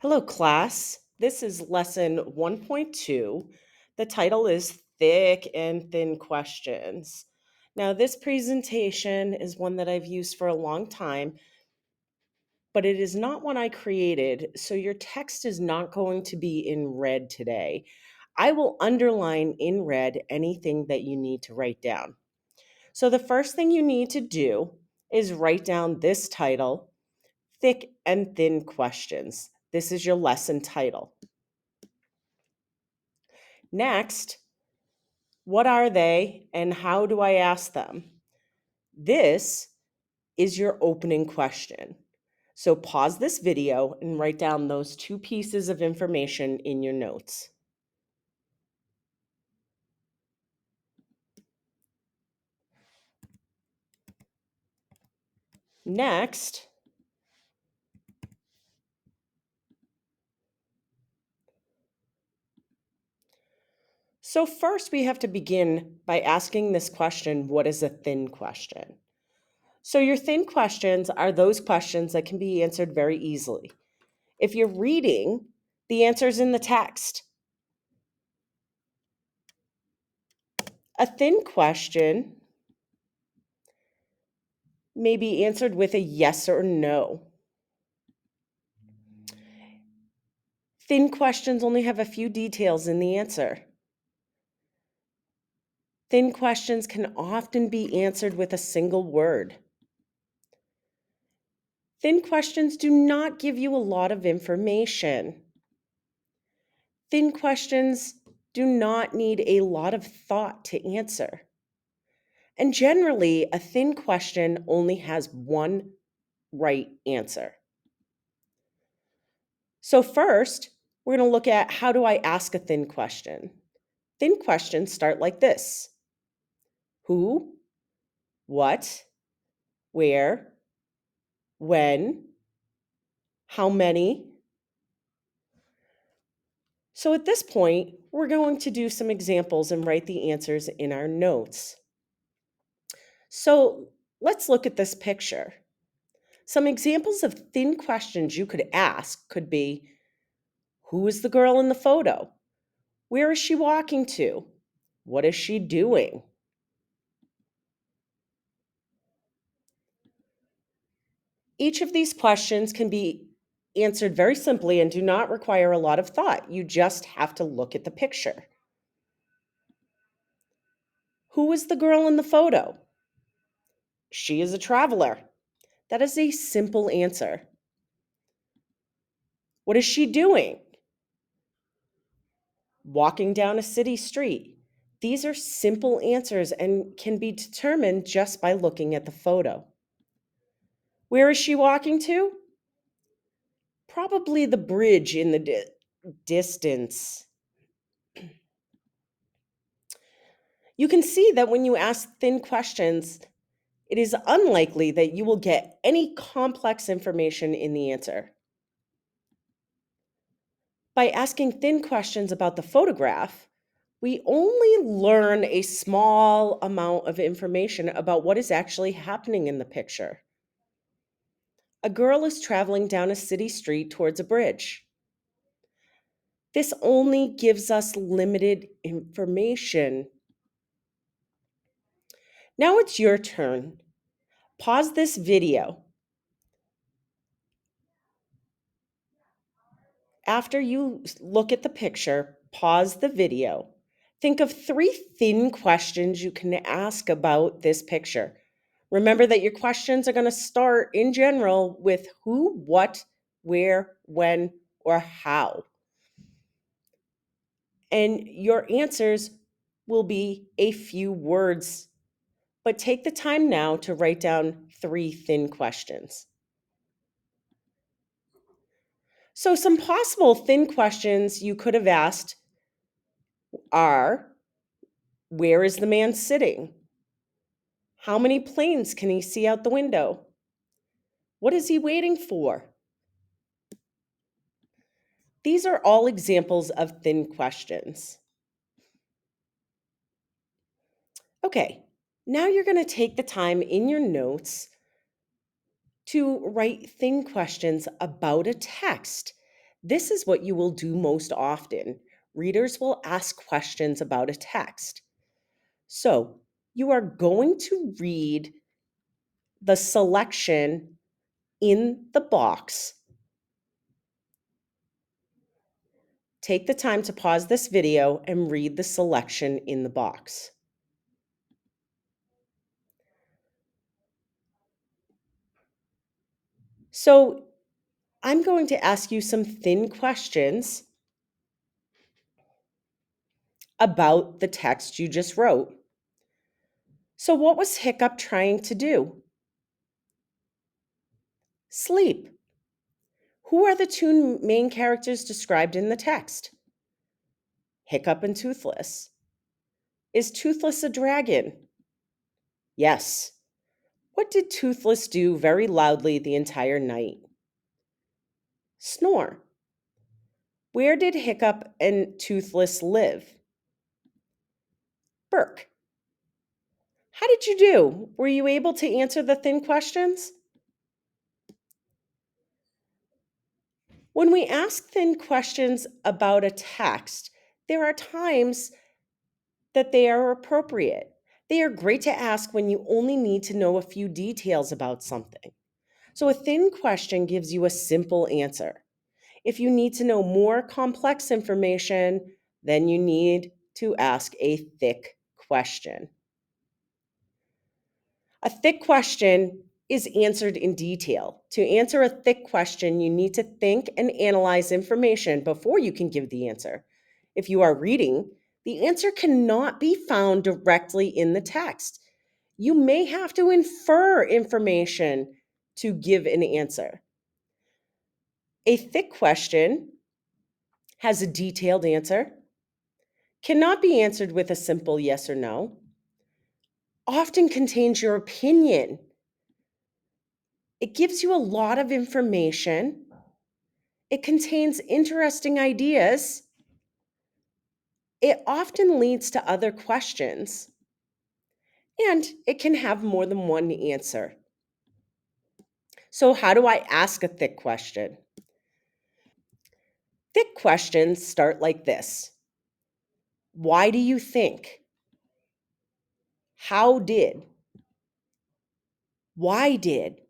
Hello, class. This is lesson 1.2. The title is Thick and Thin Questions. Now, this presentation is one that I've used for a long time, but it is not one I created, so your text is not going to be in red today. I will underline in red anything that you need to write down. So, the first thing you need to do is write down this title, Thick and Thin Questions. This is your lesson title. Next, what are they and how do I ask them? This is your opening question. So pause this video and write down those two pieces of information in your notes. Next, so first we have to begin by asking this question, what is a thin question? So your thin questions are those questions that can be answered very easily. If you're reading, the answer's in the text. A thin question may be answered with a yes or no. Thin questions only have a few details in the answer. Thin questions can often be answered with a single word. Thin questions do not give you a lot of information. Thin questions do not need a lot of thought to answer. And generally, a thin question only has one right answer. So first, we're going to look at how do I ask a thin question. Thin questions start like this: who, what, where, when, how many. So at this point, we're going to do some examples and write the answers in our notes. So let's look at this picture. Some examples of thin questions you could ask could be, who is the girl in the photo? Where is she walking to? What is she doing? Each of these questions can be answered very simply and do not require a lot of thought. You just have to look at the picture. Who is the girl in the photo? She is a traveler. That is a simple answer. What is she doing? Walking down a city street. These are simple answers and can be determined just by looking at the photo. Where is she walking to? Probably the bridge in the distance. You can see that when you ask thin questions, it is unlikely that you will get any complex information in the answer. By asking thin questions about the photograph, we only learn a small amount of information about what is actually happening in the picture. A girl is traveling down a city street towards a bridge. This only gives us limited information. Now it's your turn. Pause this video. After you look at the picture, pause the video. Think of three thin questions you can ask about this picture. Remember that your questions are going to start in general with who, what, where, when, or how. And your answers will be a few words. But take the time now to write down three thin questions. So, some possible thin questions you could have asked are, where is the man sitting? How many planes can he see out the window? What is he waiting for? These are all examples of thin questions. Okay, now you're going to take the time in your notes to write thin questions about a text This is what you will do most often. Readers will ask questions about a text. So, you are going to read the selection in the box. Take the time to pause this video and read the selection in the box. So, I'm going to ask you some thin questions about the text you just wrote. So, what was Hiccup trying to do? Sleep. Who are the two main characters described in the text? Hiccup and Toothless. Is Toothless a dragon? Yes. What did Toothless do very loudly the entire night? Snore. Where did Hiccup and Toothless live? Burke. How did you do? Were you able to answer the thin questions? When we ask thin questions about a text, there are times that they are appropriate. They are great to ask when you only need to know a few details about something. So, a thin question gives you a simple answer. If you need to know more complex information, then you need to ask a thick question. A thick question is answered in detail. To answer a thick question, you need to think and analyze information before you can give the answer. If you are reading, the answer cannot be found directly in the text. You may have to infer information to give an answer. A thick question has a detailed answer, cannot be answered with a simple yes or no, often contains your opinion. It gives you a lot of information. It contains interesting ideas. It often leads to other questions. And it can have more than one answer. So, how do I ask a thick question? Thick questions start like this: Why do you think? How did? Why did?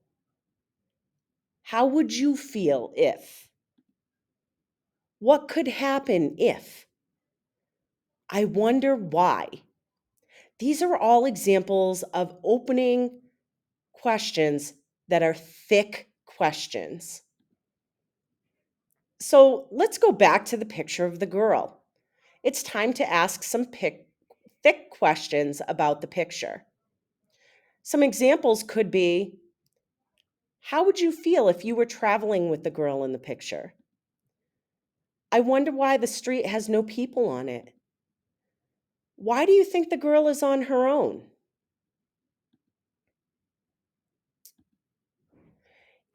How would you feel if? What could happen if? I wonder why. These are all examples of opening questions that are thick questions. So let's go back to the picture of the girl. It's time to ask some thick questions about the picture. Some examples could be: How would you feel if you were traveling with the girl in the picture? I wonder why the street has no people on it. Why do you think the girl is on her own?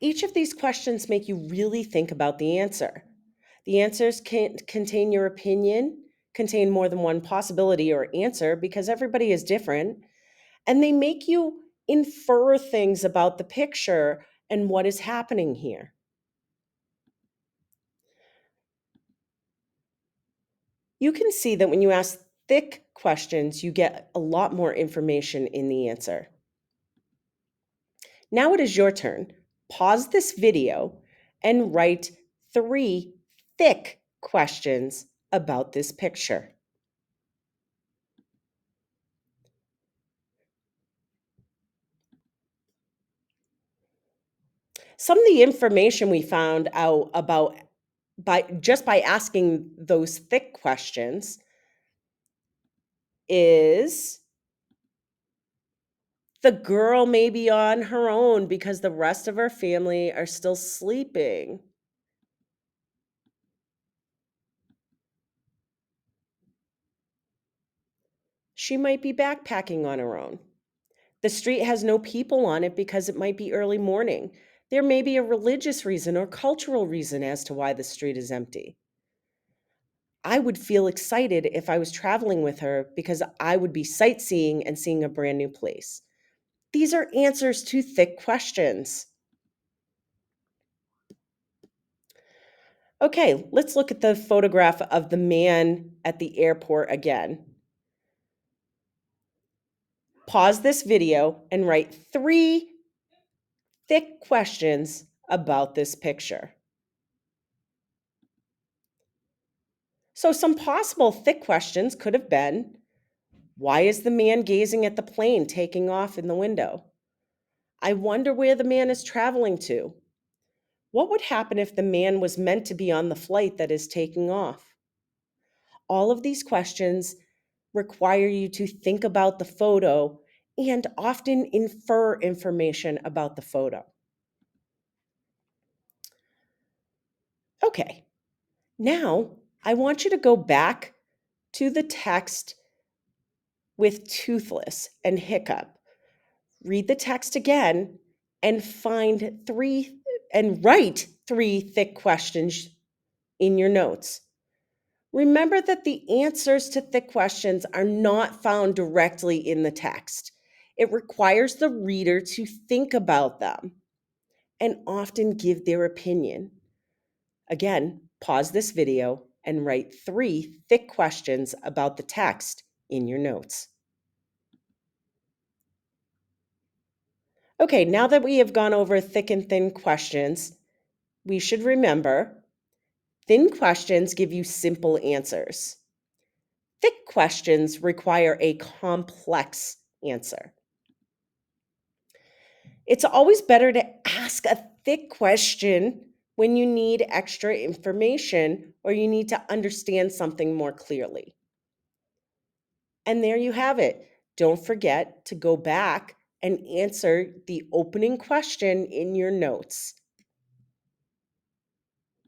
Each of these questions make you really think about the answer. The answers can contain your opinion, contain more than one possibility or answer because everybody is different, and they make you infer things about the picture and what is happening here. You can see that when you ask thick questions, you get a lot more information in the answer. Now it is your turn. Pause this video and write 3 thick questions about this picture. Some of the information we found out about by asking those thick questions is the girl may be on her own because the rest of her family are still sleeping. She might be backpacking on her own. The street has no people on it because it might be early morning. There may be a religious reason or cultural reason as to why the street is empty. I would feel excited if I was traveling with her because I would be sightseeing and seeing a brand new place. These are answers to thick questions. Okay, let's look at the photograph of the man at the airport again. Pause this video and write 3 thick questions about this picture. So, some possible thick questions could have been: why is the man gazing at the plane taking off in the window? I wonder where the man is traveling to. What would happen if the man was meant to be on the flight that is taking off? All of these questions require you to think about the photo and often infer information about the photo. Okay, now I want you to go back to the text with toothless and hiccup. Read the text again and write 3 thick questions in your notes. Remember that the answers to thick questions are not found directly in the text. It requires the reader to think about them and often give their opinion. Again, pause this video and write 3 thick questions about the text in your notes. Okay, now that we have gone over thick and thin questions, we should remember thin questions give you simple answers. Thick questions require a complex answer. It's always better to ask a thick question when you need extra information or you need to understand something more clearly. And there you have it. Don't forget to go back and answer the opening question in your notes.